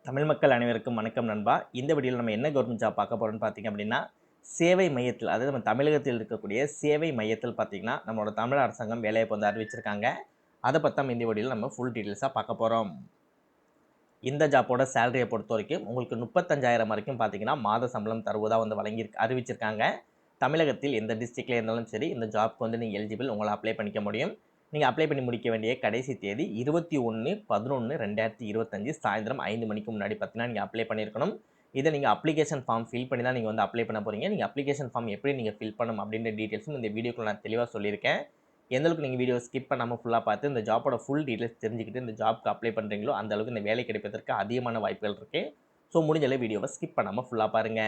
தமிழ் மக்கள் அனைவருக்கும் வணக்கம் நண்பா. இந்த வீடியோல நம்ம என்ன கவர்மெண்ட் ஜாப் பார்க்க போறோம்னு பார்த்தீங்க அப்படின்னா, சேவை மையத்தில் அதாவது நம்ம தமிழகத்தில் இருக்கக்கூடிய சேவை மையத்தில் பார்த்தீங்கன்னா, நம்மளோட தமிழ் அரசாங்கம் வேலைவாய்ப்பு வந்து அறிவிச்சிருக்காங்க. அத பத்தி தான் இந்த வீடியோல நம்ம ஃபுல் டீட்டெயில்ஸா பார்க்க போறோம். இந்த ஜாப்போட சேலரிய பொறுத்தவரைக்கும் உங்களுக்கு 35,000 வரைக்கும் பார்த்தீங்கன்னா, மாத சம்பளம் தருவதா வந்து அறிவிச்சிருக்காங்க. தமிழகத்தில் எந்த டிஸ்ட்ரிக்ட்ல இருந்தாலும் சரி, இந்த ஜாப்க்கு வந்து நீங்க எலிஜிபிள். உங்கள அப்ளை பண்ணிக்க முடியும். நீங்க அப்ளை பண்ணி முடிக்க வேண்டிய கடைசி தேதி 21/11/2025 சாயந்திரம் 5 மணிக்கு முன்னாடி பார்த்தீங்கன்னா, நீங்க அப்ளை பண்ணியிருக்கணும். இத நீங்க அப்ளிகேஷன் ஃபார்ம் ஃபில் பண்ணி தான் நீங்க வந்து அப்ளை பண்ண போறீங்க. நீங்க அப்ளிகேஷன் ஃபார்ம் எப்படி நீங்க ஃபில் பண்ணணும் அப்படின்ற டீட்டெயில்ஸும் இந்த வீடியோக்குள்ள நான் தெளிவா சொல்லியிருக்கேன். எந்த அளவுக்கு நீங்க வீடியோ ஸ்கிப் பண்ணாம ஃபுல்லா பார்த்து இந்த ஜாப்போட ஃபுல் டீட்டெயில்ஸ் தெரிஞ்சுக்கிட்டு இந்த ஜாப்க்கு அப்ளை பண்றீங்களோ, அந்த அளவுக்கு இந்த வேலை கிடைப்பதற்கு அதிகமான வாய்ப்புகள் இருக்கு. ஸோ முடிஞ்ச அளவு வீடியோவ ஸ்கிப் பண்ணாம ஃபுல்லா பாருங்க.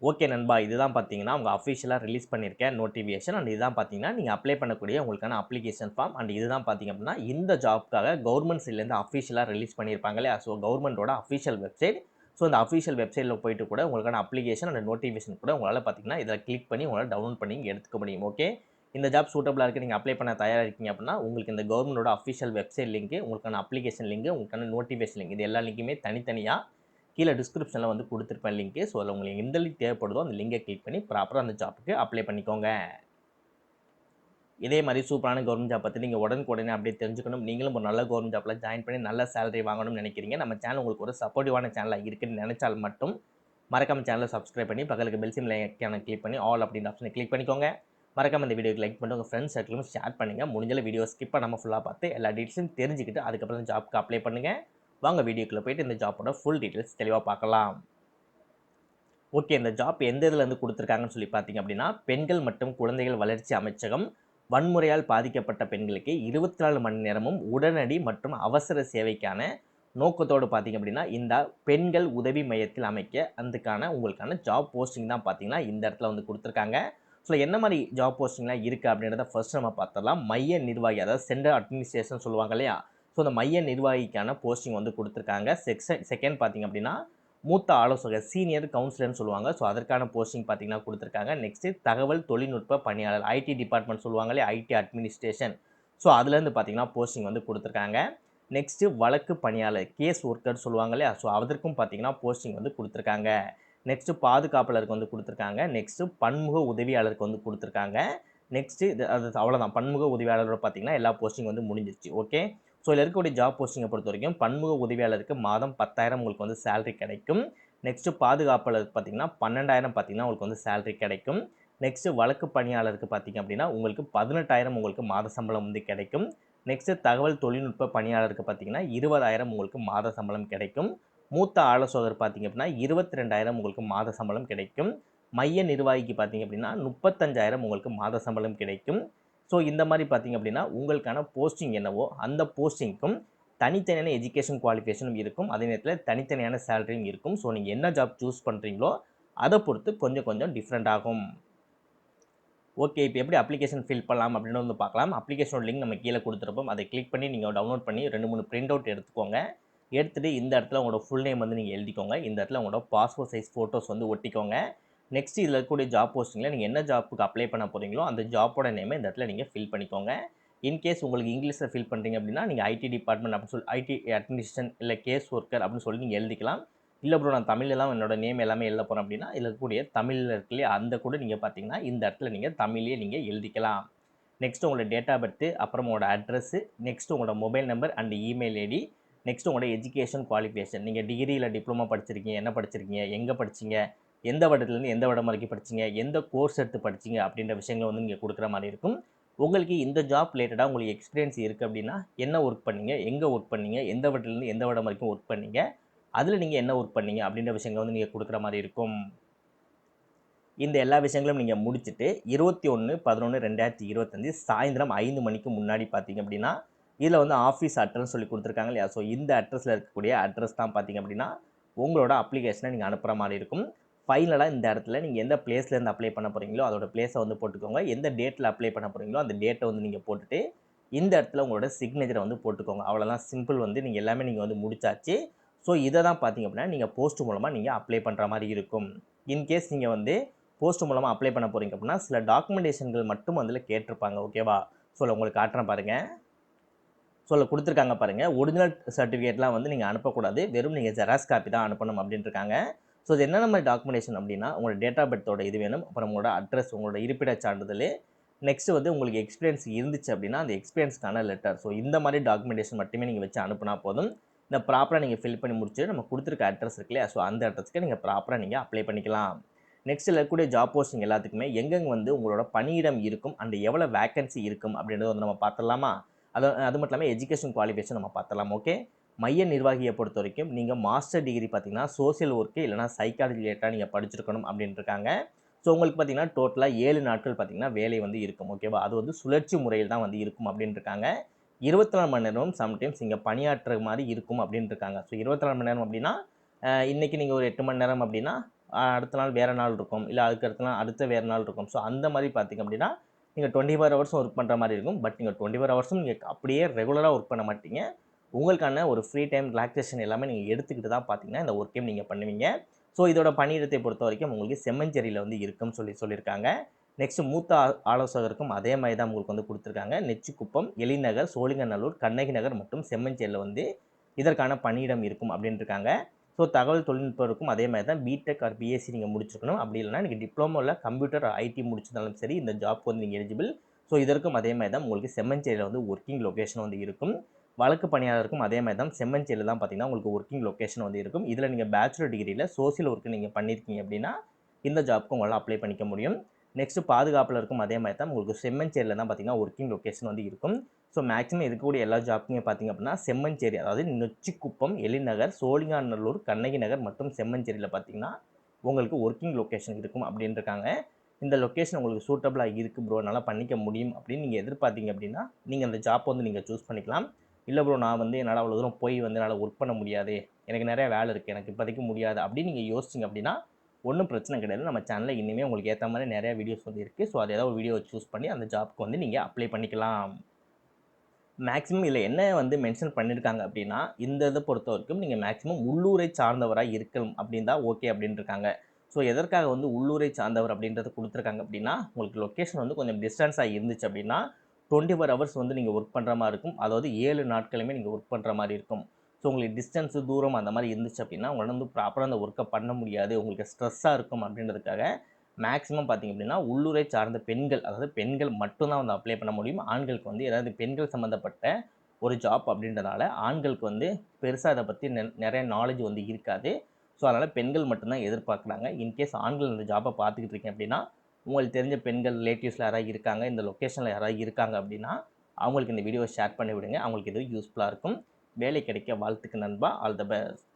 ஓகே நண்பா, இதுதான் பார்த்தீங்கன்னா, அவங்க அஃபிஷியலா ரிலீஸ் பண்ணியிருக்க நோட்டிஃபிகேஷன் அண்ட் இதுதான் பார்த்தீங்கன்னா, நீங்க அப்ளை பண்ணக்கூடிய உங்களுக்கான அப்ளிகேஷன் ஃபார்ம் அண்ட் இதுதான் பார்த்தீங்க அப்படின்னா, இந்த ஜாப்க்காக கவர்மெண்ட் சைட்லேருந்து அஃபிஷியலா ரிலீஸ் பண்ணியிருப்பாங்க இல்லையா? ஸோ கவர்மெண்டோட அஃபிஷியல் வெப்சைட். ஸோ இந்த அஃபிஷியல் வெப்சைட்ல போயிட்டு கூட உங்களுக்கான அப்ளிகேஷன் அண்ட் நோட்டிஃபிகேஷன் கூட உங்களால பார்த்தீங்கன்னா, இதில கிளிக் பண்ணி உங்களால டவுன்லோட் பண்ணி இங்க எடுத்துக்க முடியும். ஓகே. இந்த ஜாப் சூட்டபிளா இருக்கு. நீங்க அப்ளை பண்ண தயாரா இருக்கீங்க அப்படின்னா, உங்களுக்கு இந்த கவர்மெண்டோட அஃபிஷியல் வெப்சைட் லிங்க், உங்களுக்கான அப்ளிகேஷன் லிங்க், உங்களுக்கான நோட்டிஃபிகேஷன் லிங்க் இது எல்லா லிங்க்குமே தனித்தனியா கீழ டிஸ்கிரிப்ஷன்ல வந்து குடுத்திருப்பேன் லிங்க். ஸோ அதில உங்களுக்கு எந்த லிங்க் தேவைப்படுதோ அந்த லிங்கை கிளிக் பண்ணி ப்ராப்பரா அந்த ஜாப்க்கு அப்ளை பண்ணிக்கோங்க. இதே மாரி சூப்பரான கவர்மெண்ட் ஜாப் பத்தி நீங்க உடனுக்குடனே அப்டேட் தெரிஞ்சுக்கணும். நீங்களும் ஒரு நல்ல கவர்மெண்ட் ஜாப்ல ஜாயின் பண்ணி நல்ல சேலரி வாங்கணும்னு நினைக்கிறீங்க. நம்ம சேனல் உங்களுக்கு ஒரு சப்போர்ட்டிவான சேனலா இருக்குன்னு நினைச்சால் மட்டும் மறக்காம சேனலை சப்ஸ்கிரைப் பண்ணி பக்கத்துக்கு பெல் சிம்பல் ஐகானை கிளிக் பண்ணி ஆல் அப்படின்ற ஆப்ஷனை கிளிக் பண்ணிக்கோங்க. மறக்காம இந்த வீடியோக்கு லைக் பண்ணிட்டு உங்க ஃப்ரெண்ட்ஸ் சர்க்கிளுக்கும் ஷேர் பண்ணுங்க. முடிஞ்ச அளவு வீடியோ ஸ்கிப் பண்ணாம ஃபுல்லா பார்த்து எல்லா டீட்டெயில்ஸும் தெரிஞ்சுக்கிட்டு அதுக்கப்புறம் ஜாப்க்கு அப்ளை பண்ணுங்க. வாங்க வீடியோக்குள்ள போயிட்டு இந்த ஜாப்போட ஃபுல் டீட்டெயில்ஸ் தெளிவா பார்க்கலாம். ஓகே. இந்த ஜாப் எந்த இதுலேருந்து குடுத்துருக்காங்கன்னு சொல்லி பார்த்தீங்க அப்படின்னா, பெண்கள் மற்றும் குழந்தைகள் வளர்ச்சி அமைச்சகம் வன்முறையால் பாதிக்கப்பட்ட பெண்களுக்கு 24 மணி நேரமும் உடனடி மற்றும் அவசர சேவைக்கான நோக்கத்தோடு பார்த்தீங்க அப்படின்னா, இந்த பெண்கள் உதவி மையத்தில் அமைக்க அதுக்கான உங்களுக்கான ஜாப் போஸ்டிங் தான் பார்த்தீங்கன்னா, இந்த இடத்துல வந்து குடுத்துருக்காங்க. ஸோ என்ன மாரி ஜாப் போஸ்டிங்லாம் இருக்கு அப்படின்றத ஃபர்ஸ்ட் நம்ம பார்த்துடலாம். மைய நிர்வாகி அதாவது சென்ட்ரல் அட்மினிஸ்ட்ரேஷன் சொல்லுவாங்க இல்லையா? ஸோ அந்த மைய நிர்வாகிக்கான போஸ்டிங் வந்து குடுத்துருக்காங்க. செகண்ட் பார்த்தீங்க அப்படின்னா, மூத்த ஆலோசகர் சீனியர் கவுன்சிலர்னு சொல்லுவாங்க. ஸோ அதற்கான போஸ்டிங் பார்த்தீங்கன்னா குடுத்துருக்காங்க. நெக்ஸ்ட்டு தகவல் தொழில்நுட்ப பணியாளர் ஐடி டிபார்ட்மெண்ட் சொல்லுவாங்களே ஐடி அட்மினிஸ்ட்ரேஷன். ஸோ அதுலேருந்து பார்த்தீங்கன்னா போஸ்டிங் வந்து குடுத்துருக்காங்க. நெக்ஸ்ட்டு வழக்கு பணியாளர் கேஸ் ஒர்க்கர் சொல்லுவாங்க இல்லையா? ஸோ அதற்கும் பார்த்தீங்கன்னா போஸ்டிங் வந்து குடுத்துருக்காங்க. நெக்ஸ்ட்டு பாதுகாப்பாளருக்கு வந்து குடுத்துருக்காங்க. நெக்ஸ்ட்டு பன்முக உதவியாளருக்கு வந்து குடுத்துருக்காங்க. நெக்ஸ்ட்டு இது அது அவ்வளோதான். பன்முக உதவியாளரோட பார்த்தீங்கன்னா எல்லா போஸ்டிங் வந்து முடிஞ்சிருச்சு. ஓகே. ஸோ இதில இருக்கக்கூடிய ஜாப் போஸ்டிங்கை பொறுத்தவரைக்கும் பன்முக உதவியாளருக்கு மாதம் 10,000 உங்களுக்கு வந்து சேலரி கிடைக்கும். நெக்ஸ்ட்டு பாதுகாப்பாளருக்கு பார்த்தீங்கன்னா 12,000 பார்த்தீங்கன்னா உங்களுக்கு வந்து சேலரி கிடைக்கும். நெக்ஸ்ட்டு வழக்கு பணியாளருக்கு பார்த்தீங்க அப்படின்னா உங்களுக்கு 18,000 உங்களுக்கு மாத சம்பளம் வந்து கிடைக்கும். நெக்ஸ்ட்டு தகவல் தொழில்நுட்ப பணியாளருக்கு பார்த்தீங்கன்னா 20,000 உங்களுக்கு மாத சம்பளம் கிடைக்கும். மூத்த ஆலோசகர் பார்த்தீங்க அப்படின்னா 22,000 உங்களுக்கு மாத சம்பளம் கிடைக்கும். மைய நிர்வாகிக்கு பார்த்தீங்க அப்படின்னா 35,000 உங்களுக்கு மாத சம்பளம் கிடைக்கும். ஸோ இந்த மாரி பார்த்தீங்க அப்படின்னா, உங்களுக்கான போஸ்டிங் என்னவோ, அந்த போஸ்டிங்க்கும் தனித்தனியான எஜுகேஷன் குவாலிஃபிகேஷனும் இருக்கும். அதே நேரத்தில தனித்தனியான சேலரியும் இருக்கும். ஸோ நீங்க என்ன ஜாப் சூஸ் பண்றீங்களோ, அத பொறுத்து கொஞ்சம் கொஞ்சம் டிஃபரெண்ட் ஆகும். ஓகே. இப்ப எப்படி அப்ளிகேஷன் ஃபில் பண்ணலாம் அப்படின்னு வந்து பார்க்கலாம். அப்ளிகேஷனோட லிங்க் நம்ம கீழ குடுத்துருப்போம். அதை கிளிக் பண்ணி நீங்க டவுன்லோட் பண்ணி 2, 3 பிரிண்ட் அவுட் எடுத்துக்கோங்க. எடுத்துட்டு இந்த இடத்துல உங்களோட ஃபுல் நேம் வந்து நீங்க எழுதிக்கோங்க. இந்த இடத்துல உங்களோட பாஸ்போர்ட் சைஸ் ஃபோட்டோஸ் வந்து ஒட்டிக்கோங்க. நெக்ஸ்ட் இதில இருக்கக்கூடிய ஜாப் போஸ்டிங்கில நீங்க என்ன ஜாப்க்கு அப்ளை பண்ண போறீங்களோ, அந்த ஜாப்போட நேம இந்த இடத்துல நீங்க ஃபில் பண்ணிக்கோங்க. இன்கேஸ் உங்களுக்கு இங்கிலீஷ்ல ஃபில் பண்றீங்க அப்படின்னா, நீங்க ஐடி டிபார்ட்மெண்ட் அப்படின்னு சொல்லி ஐடி அட்மினிஸ்ட்ரேஷன் இல்ல கேஸ் ஒர்க்கர் அப்படின்னு சொல்லி நீங்க எழுதிக்கலாம். இல்ல ப்ரோ நான் தமிழ்லலாம் என்னோட நேம் எல்லாமே எழுதப் போறேன் அப்படின்னா, இதில இருக்கக்கூடிய தமிழ்ல இருக்கு இல்லையா, அந்த கூட நீங்க பார்த்தீங்கன்னா, இந்த இடத்துல நீங்க தமிழ்லயே நீங்க எழுதிக்கலாம். நெக்ஸ்ட் உங்களோட டேட் ஆஃப் பர்த், அப்புறம் உங்களோட அட்ரஸ், நெக்ஸ்ட் உங்களோட mobile number and email ID, next உங்களோட எஜுகேஷன் குவாலிஃபிகேஷன். நீங்க டிகிரி இல்ல டிப்ளமோ படிச்சிருக்கீங்க, என்ன படிச்சிருக்கீங்க, எங்க படிச்சீங்க, எந்த வருடத்துலேருந்து எந்த வருடம் வரைக்கும் படிச்சீங்க, எந்த கோர்ஸ் எடுத்து படிச்சீங்க அப்படின்ற விஷயங்கள வந்து நீங்க குடுக்குற மாரி இருக்கும். உங்களுக்கு இந்த ஜாப் ரிலேட்டடா உங்களுக்கு எக்ஸ்பீரியன்ஸ் இருக்கு அப்படின்னா, என்ன ஒர்க் பண்ணீங்க, எங்க ஒர்க் பண்ணீங்க, எந்த வருடத்துலேருந்து எந்த வருடம் வரைக்கும் ஒர்க் பண்ணீங்க, அதில நீங்க என்ன ஒர்க் பண்ணீங்க அப்படின்ற விஷயங்கள வந்து நீங்க குடுக்குற மாரி இருக்கும். இந்த எல்லா விஷயங்களும் நீங்க முடிச்சுட்டு 21/11/2025 சாயந்திரம் 5 மணிக்கு முன்னாடி பார்த்தீங்க அப்படின்னா, இதில வந்து ஆஃபீஸ் அட்ரஸ் சொல்லி குடுத்துருக்காங்க இல்லையா? ஸோ இந்த அட்ரஸ்ல இருக்கக்கூடிய அட்ரஸ் தான் பார்த்தீங்க அப்படின்னா, உங்களோட அப்ளிகேஷன நீங்க அனுப்புற மாரி இருக்கும். ஃபைனலா இந்த இடத்துல நீங்க எந்த பிளேஸ்லேருந்து அப்ளை பண்ண போறீங்களோ, அதோட பிளேஸ வந்து போட்டுக்கோங்க. எந்த டேட்ல அப்ளை பண்ண போறீங்களோ, அந்த டேட்ட வந்து நீங்க போட்டுட்டு, இந்த இடத்துல உங்களோட சிக்னேச்சர வந்து போட்டுக்கோங்க. அவ்வளோதான் சிம்பிள் வந்து நீங்க எல்லாமே நீங்க வந்து முடிச்சாச்சு. ஸோ இத தான் பார்த்தீங்க அப்படின்னா, நீங்க போஸ்ட் மூலமா நீங்க அப்ளை பண்ற மாரி இருக்கும். இன்கேஸ் நீங்க வந்து போஸ்ட் மூலமா அப்ளை பண்ண போறீங்க அப்படின்னா, சில டாக்குமெண்டேஷன்கள் மட்டும் அதில கேட்டிருப்பாங்க. ஓகேவா? ஸோ உங்களுக்கு காட்டுறேன் பாருங்க. ஸோ அதில் கொடுத்துருக்காங்க பாருங்கள், ஒரிஜினல் சர்டிஃபிகேட்லாம் வந்து நீங்கள் அனுப்பக்கூடாது, வெறும் நீங்கள் ஜெராக்ஸ் காப்பி தான் அனுப்பணும் அப்படின்ட்டு இருக்காங்க. ஸோ இது என்னென்ன மாதிரி டாக்குமெண்டேஷன் அப்படின்னா, உங்களோட டேட் ஆஃப் பர்த்தோட இது வேணும், அப்புறம் உங்களோட அட்ரஸ், உங்களோட இருப்பிடச் சான்றிதழ், நெக்ஸ்ட் வந்து உங்களுக்கு எக்ஸ்பீரியன்ஸ் இருந்துச்சு அப்படின்னா அந்த எக்ஸ்பீரியன்ஸ்க்கான லெட்டர். ஸோ இந்த மாதிரி டாக்குமெண்டேஷன் மட்டுமே நீங்கள் வச்சு அனுப்புனா போதும். இந்த ப்ராப்பராக நீங்கள் ஃபில் பண்ணி முடிச்சு நம்ம கொடுத்துருக்க அட்ரஸ் இருக்கு இல்லையா, ஸோ அந்த அட்ரஸ்க்கு நீங்கள் ப்ராப்பராக நீங்கள் அப்ளை பண்ணிக்கலாம். நெக்ஸ்ட் இருக்கக்கூடிய ஜாப் போஸ்டிங் எல்லாத்துக்குமே எங்கெங்கே வந்து உங்களோட பணியிடம் இருக்கும் அண்ட் எவ்வளோ வேகன்சி இருக்கும் அப்படின்றத வந்து நம்ம பார்த்துடலாமா. அது மட்டும் இல்லாமல் எஜுகேஷன் குவாலிஃபிகேஷன் நம்ம பார்த்துடலாம். ஓகே, மைய நிர்வாகியை பொறுத்த வரைக்கும் நீங்கள் மாஸ்டர் டிகிரி பார்த்தீங்கன்னா சோசியல் ஒர்க்கு இல்லைனா சைக்காலஜி ரிலேட்டாக நீங்கள் படிச்சிருக்கணும் அப்படின்ட்டு இருக்காங்க. ஸோ உங்களுக்கு பார்த்தீங்கன்னா டோட்டலாக 7 நாட்கள் பார்த்தீங்கன்னா வேலை வந்து இருக்கும். ஓகேவா, அது வந்து சுழற்சி முறையில் தான் வந்து இருக்கும் அப்படின்ட்டு இருக்காங்க. 24 மணி நேரம் சம்டைம்ஸ் நீங்கள் பணியாற்றுற மாதிரி இருக்கும் அப்படின்ட்டு இருக்காங்க. ஸோ 24 மணி நேரம் அப்படின்னா இன்றைக்கி நீங்கள் ஒரு 8 மணி நேரம் அப்படின்னா அடுத்த நாள் வேறு நாள் இருக்கும், இல்லை அதுக்கு அடுத்த நாள் அடுத்த வேறு நாள் இருக்கும். ஸோ அந்த மாதிரி பார்த்திங்க அப்படின்னா நீங்கள் 24 ஹவர்ஸும் ஒர்க் பண்ணுற மாதிரி இருக்கும். பட் நீங்கள் 24 ஹவர்ஸும் நீங்கள் அப்படியே ரெகுலராக ஒர்க் பண்ண மாட்டீங்க. உங்களுக்கான ஒரு ஃப்ரீ டைம் ரிலாக்ஸேஷன் எல்லாமே நீங்கள் எடுத்துக்கிட்டு தான் பார்த்தீங்கன்னா இந்த ஒர்க்கையும் நீங்கள் பண்ணுவீங்க. ஸோ இதோட பணியிடத்தை பொறுத்த வரைக்கும் உங்களுக்கு செம்மஞ்சேரியில் வந்து இருக்குன்னு சொல்லியிருக்காங்க. நெக்ஸ்ட் மூத்த ஆலோசகருக்கும் அதே மாதிரி தான் உங்களுக்கு வந்து கொடுத்துருக்காங்க. நெச்சிக்குப்பம், எழிநகர், சோழிங்கநல்லூர், கண்ணகி நகர் மற்றும் செம்மஞ்சேரியில் வந்து இதற்கான பணியிடம் இருக்கும் அப்படின்னு இருக்காங்க. ஸோ தகவல் தொழில்நுட்பம் இருக்கும் அதே மாதிரி தான் பிடெக் ஆர் பிஎஸ்சி நீங்கள் முடிச்சிருக்கணும். அப்படி இல்லைனா நீங்கள் டிப்ளமோவில் கம்ப்யூட்டர் ஐடி முடிச்சிருந்தாலும் சரி இந்த ஜாப்க்கு வந்து நீங்கள் எலிஜிபிள். ஸோ இதற்கும் அதே மாதிரி தான் உங்களுக்கு செம்மஞ்சேரியில் வந்து ஒர்க்கிங் லொக்கேஷன் வந்து இருக்கும். வழக்கு பணியாளருக்கும் அதே மாதிரி தான் செம்மஞ்சேரியில் தான் பார்த்தீங்கன்னா உங்களுக்கு ஒர்க்கிங் லொக்கேஷன் வந்து இருக்கும். இதில் நீங்கள் பேச்சுலர் டிகிரியில் சோசியல் ஒர்க்கு நீங்கள் பண்ணியிருக்கீங்க அப்படின்னா இந்த ஜாப்க்கு உங்களால் அப்ளை பண்ணிக்க முடியும். நெக்ஸ்ட் பாதுகாப்பில் இருக்கும் அதே மாதிரி தான் உங்களுக்கு செம்மஞ்சேரியில் தான் பார்த்தீங்கன்னா ஒர்க்கிங் லொக்கேஷன் வந்து இருக்கும். ஸோ மேக்ஸிமம் இருக்கக்கூடிய எல்லா ஜாப்புமே பார்த்தீங்க அப்படின்னா செம்மஞ்சேரி, அதாவது நொச்சிக்குப்பம், எழிநகர், சோழிங்கநல்லூர், கண்ணகி நகர் மற்றும் செம்மஞ்சேரியில் பார்த்தீங்கன்னா உங்களுக்கு ஒர்க்கிங் லொக்கேஷன் இருக்கும் அப்படின்னு இருக்காங்க. இந்த லொக்கேஷன் உங்களுக்கு சூட்டபிளாக இருக்குது ப்ரோ, நல்லா பண்ணிக்க முடியும் அப்படின்னு நீங்கள் எதிர்பார்த்தீங்க அப்படின்னா நீங்கள் அந்த ஜாப் வந்து நீங்கள் சூஸ் பண்ணிக்கலாம். இல்லை ப்ரோ, நான் வந்து என்னால் அவ்வளோ தூரம் போய் வந்து என்னால் ஒர்க் பண்ண முடியாது, எனக்கு நிறைய வேலை இருக்குது, எனக்கு இப்போதைக்கு முடியாது அப்படின்னு நீங்கள் யோசிச்சிங்க அப்படின்னா ஒன்றும் பிரச்சனை கிடையாது. நம்ம சேனலில் இனிமேல் உங்களுக்கு ஏற்ற மாதிரி நிறையா வீடியோஸ் வந்து இருக்குது. ஸோ அதை ஏதாவது ஒரு வீடியோவை சூஸ் பண்ணி அந்த ஜாப்க்கு வந்து நீங்கள் அப்ளை பண்ணிக்கலாம். மேக்ஸிமம் இதில் என்ன வந்து மென்ஷன் பண்ணியிருக்காங்க அப்படின்னா இந்த இதை பொறுத்த வரைக்கும் நீங்கள் மேக்ஸிமம் உள்ளூரை சார்ந்தவராக இருக்கணும் அப்படின்னு தான் ஓகே அப்படின்னு இருக்காங்க. ஸோ எதற்காக வந்து உள்ளூரை சார்ந்தவர் அப்படின்றத கொடுத்துருக்காங்க அப்படின்னா உங்களுக்கு லொக்கேஷன் வந்து கொஞ்சம் டிஸ்டன்ஸாக இருந்துச்சு அப்படின்னா 24 ஹவர்ஸ் வந்து நீங்கள் ஒர்க் பண்ணுற மாதிரி இருக்கும். அதாவது 7 நாட்களுமே நீங்கள் ஒர்க் பண்ணுற மாதிரி இருக்கும். ஸோ உங்களுக்கு டிஸ்டன்ஸு தூரம் அந்த மாதிரி இருந்துச்சு அப்படின்னா உங்களால் வந்து ப்ராப்பராக அந்த ஒர்க்கை பண்ண முடியாது, உங்களுக்கு ஸ்ட்ரெஸ்ஸாக இருக்கும் அப்படின்றதுக்காக மேக்ஸிமம் பார்த்திங்க அப்படின்னா உள்ளூரை சார்ந்த பெண்கள், அதாவது பெண்கள் மட்டும்தான் வந்து அப்ளை பண்ண முடியும். ஆண்களுக்கு வந்து ஏதாவது பெண்கள் சம்மந்தப்பட்ட ஒரு ஜாப் அப்படின்றதால ஆண்களுக்கு வந்து பெருசாக அதை பற்றி நிறைய நாலேஜ் வந்து இருக்காது. ஸோ அதனால் பெண்கள் மட்டும்தான் எதிர்பார்க்குறாங்க. இன்கேஸ் ஆண்கள் இந்த ஜாப்பை பார்த்துக்கிட்டு இருக்கீங்க அப்படின்னா உங்களுக்கு தெரிஞ்ச பெண்கள் ரிலேட்டிவ்ஸில் யாராவது இருக்காங்க, இந்த லொக்கேஷனில் யாராவது இருக்காங்க அப்படின்னா அவங்களுக்கு இந்த வீடியோவை ஷேர் பண்ணி விடுங்க. அவங்களுக்கு இது யூஸ்ஃபுல்லாக இருக்கும். வேலை கிடைக்க வாழ்த்துக்கு நண்பா. All the best.